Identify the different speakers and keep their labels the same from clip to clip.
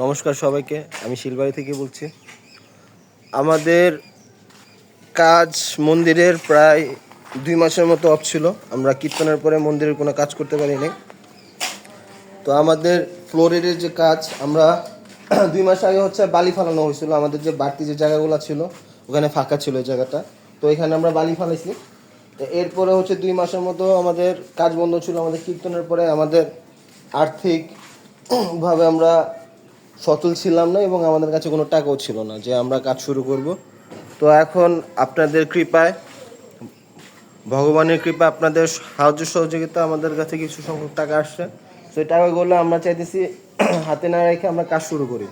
Speaker 1: নমস্কার সবাইকে, আমি শিলবাড়ি থেকে বলছি। আমাদের কাজ মন্দিরের প্রায় 2 মাসের মতো অফ ছিল। আমরা কীর্তনের পরে মন্দিরের কোনো কাজ করতে পারিনি। তো আমাদের ফ্লোরের যে কাজ, আমরা 2 মাস আগে বালি ফালানো হয়েছিল। আমাদের যে বাড়তি যে জায়গাগুলো ছিল ওখানে ফাঁকা ছিল এই জায়গাটা, তো এখানে আমরা বালি ফালাইছি। তো এরপরে 2 মাসের মতো আমাদের কাজ বন্ধ ছিল। আমাদের কীর্তনের পরে আমাদের আর্থিকভাবে আমরা সচল ছিলাম না এবং আমাদের কাছে কোনো টাকাও ছিল না যে আমরা কাজ শুরু করব। তো এখন আপনাদের কৃপায়, ভগবানের কৃপা, আপনাদের সাহায্য সহযোগিতা আমাদের কাছে কিছু সংখ্যক টাকা আসছে। সেই টাকাগুলো আমরা চাইতেছি হাতে না রেখে আমরা কাজ শুরু করি।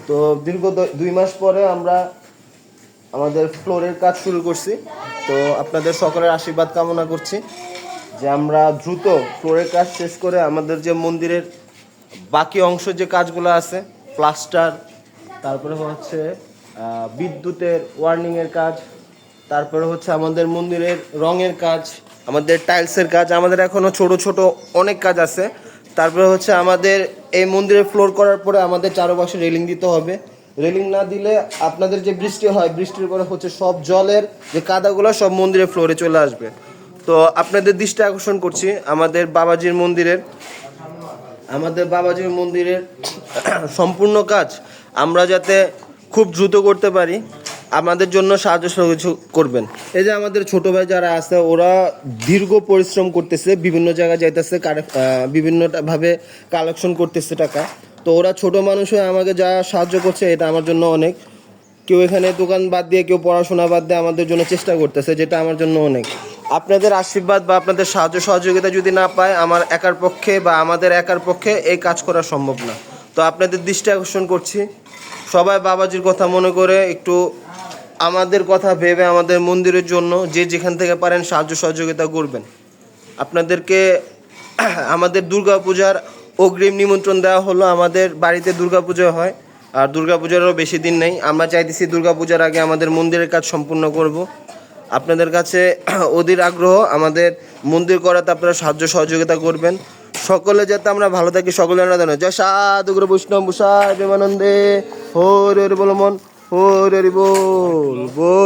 Speaker 1: তো দীর্ঘ 2 মাস পরে আমরা আমাদের ফ্লোরের কাজ শুরু করছি। তো আপনাদের সকলের আশীর্বাদ কামনা করছি যে আমরা দ্রুত ফ্লোরের কাজ শেষ করে আমাদের যে মন্দিরের বাকি অংশ যে কাজগুলো আছে, প্লাস্টার, তারপরে বিদ্যুতের ওয়ার্নিংয়ের কাজ, তারপরে আমাদের মন্দিরের রঙের কাজ, আমাদের টাইলসের কাজ, আমাদের এখনও ছোট ছোট অনেক কাজ আছে। তারপরে আমাদের এই মন্দিরের ফ্লোর করার পরে আমাদের চারপাশে রেলিং দিতে হবে। রেলিং না দিলে আপনাদের যে বৃষ্টি হয়, বৃষ্টির পরে সব জলের যে কাদাগুলো সব মন্দিরের ফ্লোরে চলে আসবে। তো আপনাদের দৃষ্টি আকর্ষণ করছি আমাদের বাবাজির মন্দিরের সম্পূর্ণ কাজ আমরা যাতে খুব দ্রুত করতে পারি, আমাদের জন্য সাহায্য সহযোগ করবেন। এই যে আমাদের ছোট ভাই যারা আছে, ওরা দীর্ঘ পরিশ্রম করতেছে, বিভিন্ন জায়গায় যাইতেছে, বিভিন্নভাবে কালেকশন করতেছে টাকা। তো ওরা ছোট মানুষ হয়ে আমাকে যা সাহায্য করছে, এটা আমার জন্য অনেক। কেউ এখানে দোকান বাদ দিয়ে, কেউ পড়াশোনা বাদ দিয়ে আমাদের জন্য চেষ্টা করতেছে, যেটা আমার জন্য অনেক। আপনাদের আশীর্বাদ বা আপনাদের সাহায্য সহযোগিতা যদি না পায়, আমার একার পক্ষে বা আমাদের একার পক্ষে এই কাজ করা সম্ভব না। তো আপনাদের দৃষ্টি আকর্ষণ করছি, সবাই বাবাজির কথা মনে করে একটু আমাদের কথা ভেবে আমাদের মন্দিরের জন্য যে যেখান থেকে পারেন সাহায্য সহযোগিতা করবেন। আপনাদেরকে আমাদের দুর্গাপূজার অগ্রিম নিমন্ত্রণ দেওয়া হলো। আমাদের বাড়িতে দুর্গাপূজা হয়, আর দুর্গাপূজারও বেশি দিন নেই। আমরা চাইতেছি দুর্গাপূজার আগে আমাদের মন্দিরের কাজ সম্পূর্ণ করব। আপনাদের কাছে অধীর আগ্রহ আমাদের মন্দির করাতে, আপনারা সাহায্য সহযোগিতা করবেন। সকলে যাতে আমরা ভালো থাকি, সকলের আরাধনা। জয় সাধু গুরু বৈষ্ণব ভূষায় প্রেমানন্দে, হরি হরি বল মন, হরি হরি বল বল।